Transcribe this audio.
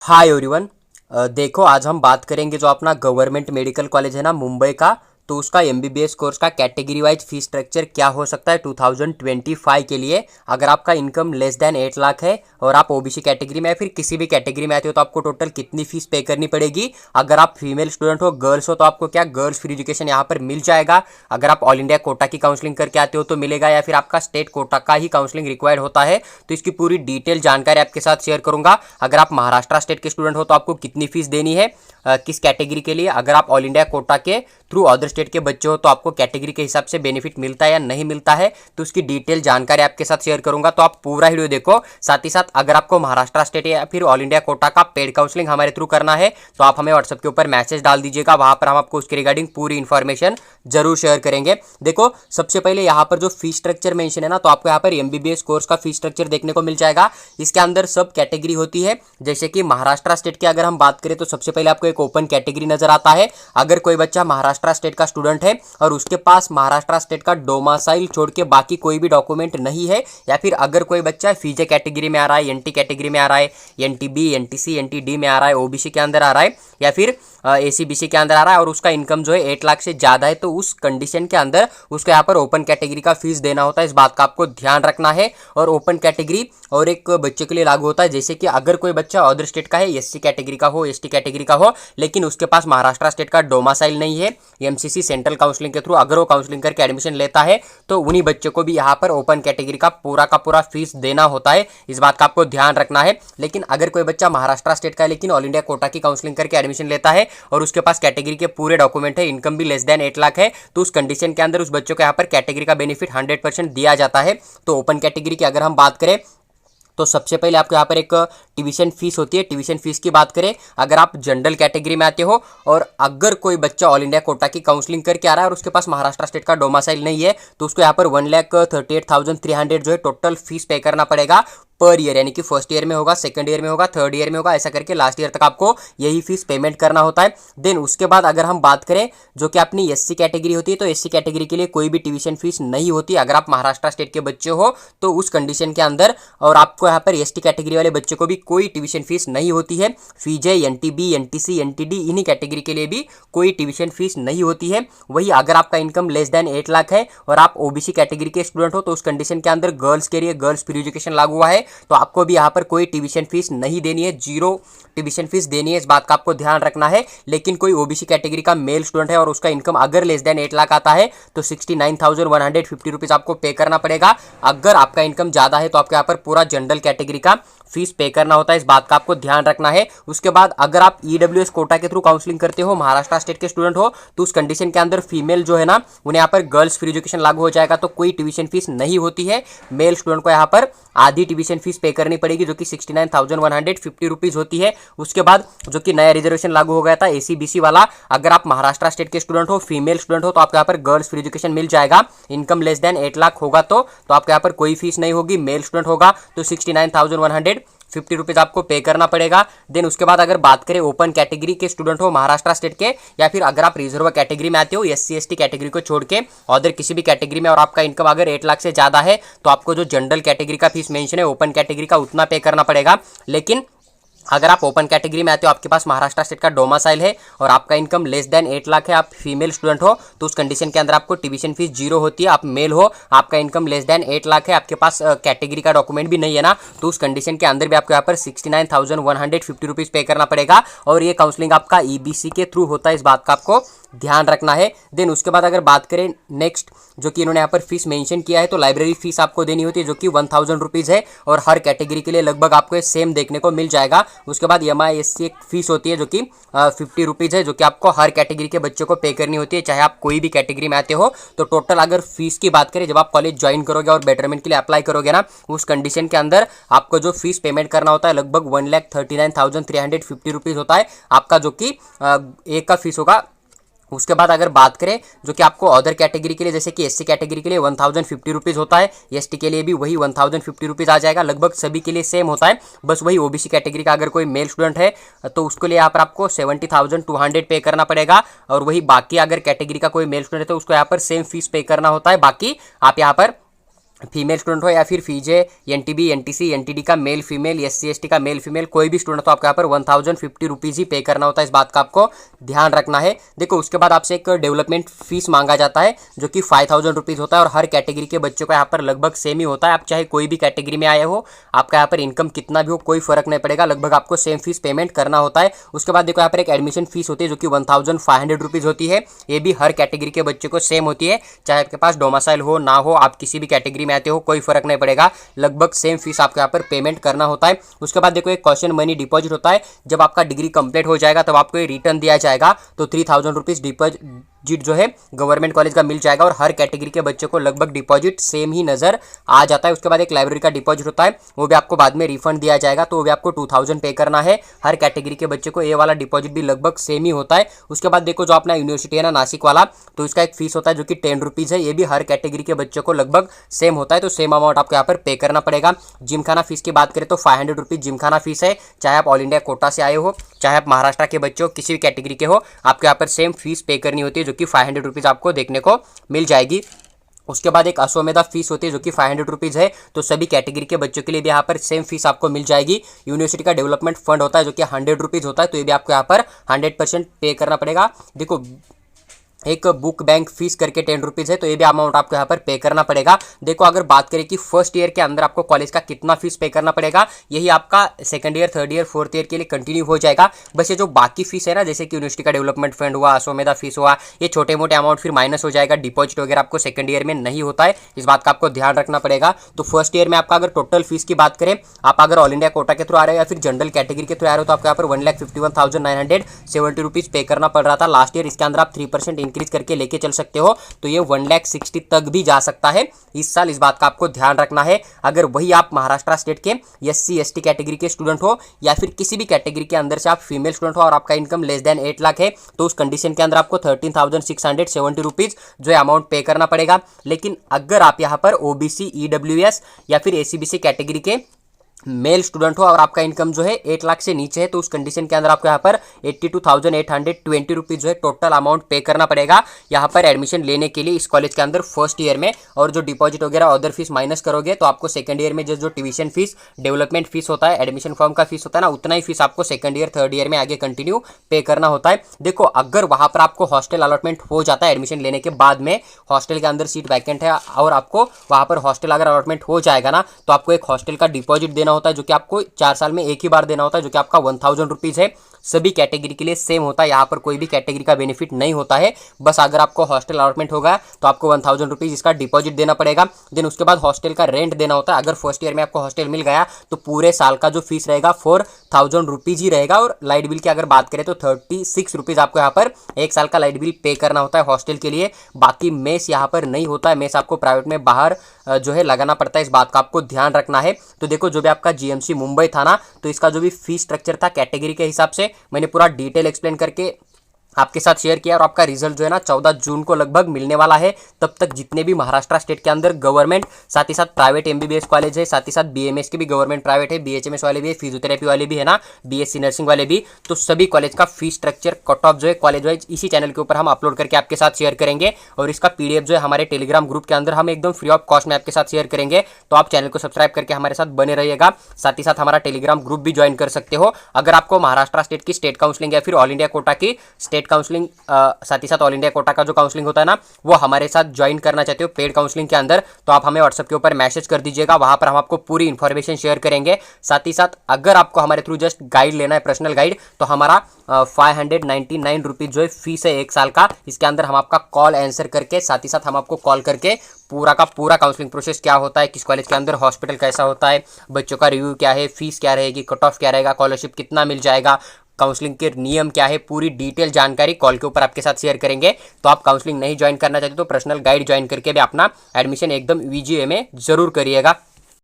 Hi everyone. देखो, आज हम बात करेंगे जो अपना गवर्नमेंट मेडिकल कॉलेज है ना मुंबई का, तो उसका एमबीबीएस कोर्स का कैटेगरी वाइज फीस स्ट्रक्चर क्या हो सकता है 2025 के लिए। अगर आपका इनकम लेस देन 8 लाख है और आप ओबीसी कैटेगरी में या फिर किसी भी कैटेगरी में आते हो तो आपको टोटल कितनी फीस पे करनी पड़ेगी। अगर आप फीमेल स्टूडेंट हो, गर्ल्स हो, तो आपको क्या गर्ल्स फ्री एजुकेशन यहाँ पर मिल जाएगा। अगर आप ऑल इंडिया कोटा की काउंसलिंग करके आते हो तो मिलेगा, या फिर आपका स्टेट कोटा का ही काउंसलिंग रिक्वायर्ड होता है। तो इसकी पूरी डिटेल जानकारी आपके साथ शेयर करूंगा। अगर आप महाराष्ट्र स्टेट के स्टूडेंट हो तो आपको कितनी फीस देनी है, किस कैटेगरी के लिए। अगर आप ऑल इंडिया कोटा के थ्रू अदर स्टेट के बच्चे हो तो आपको कैटेगरी के हिसाब से बेनिफिट मिलता है या नहीं मिलता है, तो उसकी डिटेल जानकारी आपके साथ शेयर करूंगा। तो आप पूरा वीडियो देखो। साथ ही साथ अगर आपको महाराष्ट्र स्टेट या फिर ऑल इंडिया कोटा का पेड काउंसलिंग हमारे थ्रू करना है तो आप हमें व्हाट्सएप के ऊपर मैसेज डाल दीजिएगा, वहां पर हम आपको उसके रिगार्डिंग पूरी इन्फॉर्मेशन जरूर शेयर करेंगे। देखो, सबसे पहले यहाँ पर जो फीस स्ट्रक्चर मेंशन है ना, तो आपको यहाँ पर एमबीबीएस कोर्स का फीस स्ट्रक्चर देखने को मिल जाएगा। इसके अंदर सब कैटेगरी होती है। जैसे कि महाराष्ट्र स्टेट की अगर हम बात करें तो सबसे पहले आपको एक ओपन कैटेगरी नजर आता है। अगर कोई बच्चा महाराष्ट्र स्टेट का स्टूडेंट है और उसके पास महाराष्ट्र स्टेट का डोमासाइल छोड़ के बाकी कोई भी डॉक्यूमेंट नहीं है, या फिर अगर कोई बच्चा फीजे कैटेगरी में आ रहा है, एनटी कैटेगरी में आ रहा है, एनटीबी, एनटीसी, एनटीडी में आ रहा है, ओबीसी के अंदर आ रहा है, या फिर एसीबीसी के अंदर आ रहा है और उसका इनकम जो है 8 लाख से ज्यादा है, तो उस कंडीशन के अंदर उसको यहाँ पर ओपन कैटेगरी का फीस देना होता है। इस बात का आपको ध्यान रखना है। और ओपन कैटेगरी और एक बच्चे के लिए लागू होता है, जैसे कि अगर कोई बच्चा अदर स्टेट का है, एससी कैटेगरी का हो, एसटी कैटेगरी का हो, लेकिन उसके पास महाराष्ट्र स्टेट का डोमासाइल नहीं है, एमसीसी सेंट्रल काउंसलिंग के थ्रू अगर वो काउंसलिंग करके एडमिशन लेता है तो उन्हीं बच्चों को भी यहाँ पर ओपन कैटेगरी का पूरा फीस देना होता है। इस बात का आपको ध्यान रखना है। लेकिन अगर कोई बच्चा महाराष्ट्र स्टेट का है लेकिन ऑल इंडिया कोटा की काउंसलिंग करके एडमिशन लेता है और उसके पास कैटेगरी के पूरे डॉक्यूमेंट है, इनकम भी लेस देन 8 लाख है, तो उस कंडीशन के अंदर उस बच्चों को यहाँ पर कैटेगरी का बेनिफिट 100% दिया जाता है। तो ओपन कैटेगरी की अगर हम बात करें तो सबसे पहले आपको यहाँ पर एक ट्यूशन फीस होती है। ट्यूशन फीस की बात करें, अगर आप जनरल कैटेगरी में आते हो और अगर कोई बच्चा ऑल इंडिया कोटा की काउंसलिंग करके आ रहा है और उसके पास महाराष्ट्र स्टेट का डोमासाइल नहीं है, तो उसको यहाँ पर 1,38,300 जो है टोटल फीस पे करना पड़ेगा पर ईयर। यानी कि फर्स्ट ईयर में होगा, सेकंड ईयर में होगा, थर्ड ईयर में होगा, ऐसा करके लास्ट ईयर तक आपको यही फीस पेमेंट करना होता है। देन उसके बाद अगर हम बात करें जो कि अपनी एससी कैटेगरी होती है, तो एससी कैटेगरी के लिए कोई भी ट्यूशन फीस नहीं होती अगर आप महाराष्ट्र स्टेट के बच्चे हो तो उस कंडीशन के अंदर। और आपको यहाँ पर एसटी कैटेगरी वाले बच्चे को भी कोई ट्यूशन फीस नहीं होती है। फीजे, एनटीबी, एनटीसी, एनटीडी, इन्हीं कैटेगरी के लिए भी कोई ट्यूशन फीस नहीं होती है। वही अगर आपका इनकम लेस देन 8 लाख है और आप ओबीसी कैटेगरी के स्टूडेंट हो तो उस कंडीशन के अंदर गर्ल्स के लिए गर्ल्स फ्री एजुकेशन लागू हुआ है, तो आपको भी यहाँ पर कोई ट्यूशन फीस नहीं देनी है, जीरो ट्यूशन फीस देनी है। इस बात का आपको ध्यान रखना है। लेकिन कोई ओबीसी कैटेगरी का मेल स्टूडेंट है और उसका इनकम अगर लेस देन 8 लाख आता है तो 69,150 रुपीज आपको पे करना पड़ेगा। अगर आपका इनकम ज्यादा है तो आपको यहाँ पर पूरा जनरल कैटेगरी का फीस पे करना होता है। इस बात का आपको ध्यान रखना है। उसके बाद अगर आप ईडब्ल्यूएस कोटा के थ्रू काउंसलिंग करते हो, महाराष्ट्र स्टेट के स्टूडेंट हो, तो उस कंडीशन के अंदर फीमेल जो है ना, उन्हें यहाँ पर गर्ल्स फ्री एजुकेशन लागू हो जाएगा, तो कोई ट्यूशन फीस नहीं होती है। मेल स्टूडेंट को यहाँ पर आधी ट्यूशन फीस पे करनी पड़ेगी जो कि 69,150 रुपीज होती है। उसके बाद जो कि नया रिजर्वेशन लागू हो गया था एसीबीसी वाला, अगर आप महाराष्ट्र स्टेट के स्टूडेंट हो, फीमेल स्टूडेंट हो, तो आपको यहाँ पर गर्ल्स फ्री एजुकेशन मिल जाएगा। इनकम लेस देन 8 लाख होगा तो आपको यहाँ पर कोई फीस नहीं होगी। मेल स्टूडेंट होगा तो 69,150 रुपीज आपको पे करना पड़ेगा। देन उसके बाद अगर बात करें ओपन कैटेगरी के स्टूडेंट हो महाराष्ट्र स्टेट के, या फिर अगर आप रिजर्व कैटेगरी में आते हो एससी एसटी कैटेगरी को छोड़ के अदर किसी भी कैटेगरी में, और आपका इनकम अगर 8 लाख से ज्यादा है तो आपको जो जनरल कैटेगरी का फीस मेंशन है ओपन कैटेगरी का उतना पे करना पड़ेगा। लेकिन अगर आप ओपन कैटेगरी में आते हो, आपके पास महाराष्ट्र स्टेट का डोमासाइल है और आपका इनकम लेस देन 8 लाख है, आप फीमेल स्टूडेंट हो, तो उस कंडीशन के अंदर आपको ट्यूशन फीस जीरो होती है। आप मेल हो, आपका इनकम लेस देन 8 लाख है, आपके पास कैटेगरी का डॉक्यूमेंट भी नहीं है ना, तो उस कंडीशन के अंदर भी आपको यहाँ पर 69,150 रुपीज पे करना पड़ेगा। और ये काउंसलिंग आपका ईबीसी के थ्रू होता है, इस बात का आपको ध्यान रखना है। देन उसके बाद अगर बात करें नेक्स्ट जो कि इन्होंने यहाँ पर फीस मेंशन किया है, तो लाइब्रेरी फीस आपको देनी होती है जो कि 1000 रुपीज़ है और हर कैटेगरी के लिए लगभग आपको ये सेम देखने को मिल जाएगा। उसके बाद एमआईएससी एक फीस होती है जो कि 50 रुपीज़ है, जो कि आपको हर कैटेगरी के बच्चों को पे करनी होती है, चाहे आप कोई भी कैटेगरी में आते हो। तो टोटल अगर फीस की बात करें, जब आप कॉलेज ज्वाइन करोगे और बेटरमेंट के लिए अप्लाई करोगे ना, उस कंडीशन के अंदर आपको जो फीस पेमेंट करना होता है लगभग 1,39,350 रुपीज़ होता है आपका, जो कि एक का फीस होगा। उसके बाद अगर बात करें जो कि आपको अदर कैटेगरी के लिए, जैसे कि एससी कैटेगरी के लिए 1050 रुपीज़ होता है, एसटी के लिए भी वही 1050 रुपीज़ आ जाएगा, लगभग सभी के लिए सेम होता है। बस वही ओबीसी कैटेगरी का अगर कोई मेल स्टूडेंट है तो उसके लिए यहाँ पर आपको 70,200 पे करना पड़ेगा। और वही बाकी अगर कैटेगरी का कोई मेल स्टूडेंट है तो उसको यहाँ पर सेम फीस पे करना होता है। बाकी आप यहाँ पर फीमेल स्टूडेंट हो या फिर फीजे, एनटीबी, एनटीसी, एनटीडी का मेल फीमेल, एससी एसटी का मेल फीमेल, कोई भी स्टूडेंट हो आपको यहाँ पर 1050 रुपीज़ ही पे करना होता है। इस बात का आपको ध्यान रखना है। देखो उसके बाद आपसे एक डेवलपमेंट फीस मांगा जाता है जो कि 5000 रुपीज़ होता है और हर कैटेगरी के बच्चों का यहाँ पर लगभग सेम ही होता है। आप चाहे कोई भी कैटेगरी में आए हो, आपका यहाँ पर इनकम कितना भी हो कोई फर्क नहीं पड़ेगा, लगभग आपको सेम फीस पेमेंट करना होता है। उसके बाद देखो यहाँ पर एक एडमिशन फीस होती है जो कि 1500 रुपीज़ होती है। ये भी हर कैटेगरी के बच्चे को सेम होती है, चाहे आपके पास डोमिसाइल हो ना हो, आप किसी भी कैटेगरी में आते हो कोई फर्क नहीं पड़ेगा, लगभग सेम फीस आपको यहाँ पर पेमेंट करना होता है। उसके बाद देखो एक क्वेश्चन मनी डिपॉजिट होता है, जब आपका डिग्री कंप्लीट हो जाएगा तब आपको ये रिटर्न दिया जाएगा, तो 3000 रुपीज़ डिपॉजिट जो है गवर्नमेंट कॉलेज का मिल जाएगा और हर कैटेगरी के बच्चे को लगभग डिपॉजिट सेम ही नजर आ जाता है। उसके बाद एक लाइब्रेरी का डिपॉजिट होता है, वो भी आपको बाद में रिफंड दिया जाएगा, तो वो भी आपको 2000 पे करना है। हर कैटेगरी के बच्चे को ये वाला डिपॉजिट भी लगभग सेम ही होता है। उसके बाद देखो जो अपना यूनिवर्सिटी है ना नासिक वाला, तो इसका एक फीस होता है जो कि 10 रुपीज़ है, ये भी हर कैटेगरी के बच्चों को लगभग सेम होता है, तो सेम अमाउंट आपको यहाँ पर पे करना पड़ेगा। जिम खाना फीस की बात करें तो 500 रुपीज़ जिम खाना फीस है, चाहे आप ऑल इंडिया कोटा से आए हो, चाहे आप महाराष्ट्र के बच्चे हो, किसी भी कैटेगरी के हो, आपको यहाँ पर सेम फीस पे करनी होती है जो कि 500 रुपीज़ आपको देखने को मिल जाएगी। उसके बाद एक अश्वमेधा फीस होती है जो कि 500 रुपीज़ है, तो सभी कैटेगरी के बच्चों के लिए भी यहाँ पर सेम फीस आपको मिल जाएगी। यूनिवर्सिटी का डेवलपमेंट फंड होता है जो कि 100 रुपीज़ होता है, तो ये भी आपको यहाँ पर 100% पे करना पड़ेगा। देखो एक बुक बैंक फीस करके 10 रुपीज़ है, तो ये भी अमाउंट आपको यहाँ पर पे करना पड़ेगा। देखो अगर बात करें कि फर्स्ट ईयर के अंदर आपको कॉलेज का कितना फीस पे करना पड़ेगा, यही आपका second year, third year, fourth year के लिए कंटिन्यू हो जाएगा। बस ये जो बाकी फीस है ना, जैसे कि यूनिवर्सिटी का डेवलपमेंट फंड हुआ, अश्वमेधा फीस हुआ, ये छोटे मोटे अमाउंट फिर माइनस हो जाएगा, डिपॉजिट वगैरह आपको सेकंड ईयर में नहीं होता है, इस बात का आपको ध्यान रखना पड़ेगा। तो फर्स्ट ईयर में आपका अगर टोटल फीस की बात करें, आप अगर ऑल इंडिया कोटा के थ्रू आ रहे हो या फिर जनरल कैटेगरी के थ्रू आ रहे हो, तो आपको यहाँ पर 1,51,970 रुपीज़ पे करना पड़ रहा था लास्ट ईयर। इसके अंदर आप 3% इंक्रीज करके लेके सकते हो, तो ये 1,60,000 तक भी जा सकता है इस साल, इस बात का आपको ध्यान रखना है। अगर वही आप महाराष्ट्र स्टेट के एससी एसटी कैटेगरी के स्टूडेंट हो या फिर किसी भी कैटेगरी के अंदर से आप फीमेल स्टूडेंट हो और आपका इनकम लेस देन 8 लाख है, तो उस कंडीशन के अंदर आपको 13,670 रुपीज़ जो है अमाउंट पे करना पड़ेगा। लेकिन अगर आप यहाँ पर ओबीसी, ईडब्ल्यूएस या फिर एसीबीसी कैटेगरी के मेल स्टूडेंट हो और आपका इनकम जो है 8 लाख से नीचे है, तो उस कंडीशन के अंदर आपको यहाँ पर 82,820 रुपीज़ जो है टोटल अमाउंट पे करना पड़ेगा यहाँ पर एडमिशन लेने के लिए इस कॉलेज के अंदर फर्स्ट ईयर में। और जो डिपॉजिट वगैरह अदर फीस माइनस करोगे तो आपको सेकंड ईयर में जो ट्यूशन फीस, डेवलपमेंट फीस होता है, एडमिशन फॉर्म का फीस होता है ना, उतना ही फीस आपको सेकंड ईयर, थर्ड ईयर में आगे कंटिन्यू पे करना होता है। देखो अगर वहाँ पर आपको हॉस्टल अलॉटमेंट हो जाता है एडमिशन लेने के बाद में, हॉस्टल के अंदर सीट वैकेंट है और आपको वहाँ पर हॉस्टल अगर अलॉटमेंट हो जाएगा ना, तो आपको एक हॉस्टल का डिपॉजिट देना होता है जो कि आपको 4 साल में एक ही बार देना होता है, जो कि आपका 1000 रुपीज़ है। सभी कैटेगरी के लिए सेम होता है, यहाँ पर कोई भी कैटेगरी का बेनिफिट नहीं होता है। बस अगर आपको हॉस्टल अलॉटमेंट होगा तो आपको 1000 रुपीज़ इसका डिपॉजिट देना पड़ेगा। देन उसके बाद हॉस्टल का रेंट देना होता है। अगर फर्स्ट ईयर में आपको हॉस्टल मिल गया तो पूरे साल का जो फीस रहेगा 4000 रुपीज़ ही रहेगा। और लाइट बिल की अगर बात करें तो 36 रुपीज़ आपको यहाँ पर एक साल का लाइट बिल पे करना होता है हॉस्टल के लिए। बाकी मेस यहाँ पर नहीं होता है, मेस आपको प्राइवेट में बाहर जो है लगाना पड़ता है, इस बात का आपको ध्यान रखना है। तो देखो जो भी आपका जीएमसी मुंबई था ना, तो इसका जो भी फीस स्ट्रक्चर था कैटेगरी के हिसाब से मैंने पूरा डिटेल एक्सप्लेन करके आपके साथ शेयर किया। और आपका रिजल्ट जो है ना 14 जून को लगभग मिलने वाला है। तब तक जितने भी महाराष्ट्र स्टेट के अंदर गवर्नमेंट साथ ही साथ प्राइवेट एमबीबीएस कॉलेज है, साथ ही साथ बीएमएस के भी गवर्नमेंट प्राइवेट है, बीएचएमएस वाले भी है, फिजियोथेरेपी वाले भी है ना, बीएससी नर्सिंग वाले भी, तो सभी कॉलेज का फीस स्ट्रक्चर कट ऑफ जो है कॉलेज वाइज इसी चैनल के ऊपर हम अपलोड करके आपके साथ शेयर करेंगे। और इसका पीडीएफ जो है हमारे टेलीग्राम ग्रुप के अंदर हम एकदम फ्री ऑफ कॉस्ट में आपके साथ शेयर करेंगे। तो आप चैनल को सब्सक्राइब करके हमारे साथ बने रहिएगा, साथ ही साथ हमारा टेलीग्राम ग्रुप भी ज्वाइन कर सकते हो। अगर आपको महाराष्ट्र स्टेट की स्टेट काउंसलिंग या फिर ऑल इंडिया कोटा की स्टेट काउंसलिंग साथ ही साथ ऑल इंडिया कोटा का जो काउंसलिंग होता है ना, वो हमारे साथ ज्वाइन करना चाहते हो पेड काउंसलिंग के अंदर, तो आप हमें व्हाट्सएप के ऊपर मैसेज कर दीजिएगा, वहां पर हम आपको पूरी इन्फॉर्मेशन शेयर करेंगे। साथ ही साथ अगर आपको हमारे थ्रू जस्ट गाइड लेना है, पर्सनल गाइड, तो हमारा 599 रुपीज़ जो है फीस है एक साल का। इसके अंदर हम आपका कॉल आंसर करके, साथ ही साथ हम आपको कॉल करके पूरा का पूरा काउंसलिंग प्रोसेस क्या होता है, किस कॉलेज के अंदर हॉस्पिटल कैसा होता है, बच्चों का रिव्यू क्या है, फीस क्या रहेगी, कट ऑफ क्या रहेगा, स्कॉलरशिप कितना मिल जाएगा, काउंसलिंग के नियम क्या है, पूरी डिटेल जानकारी कॉल के ऊपर आपके साथ शेयर करेंगे। तो आप काउंसलिंग नहीं ज्वाइन करना चाहते तो पर्सनल गाइड ज्वाइन करके भी अपना एडमिशन एकदम ईजी वे में जरूर करिएगा।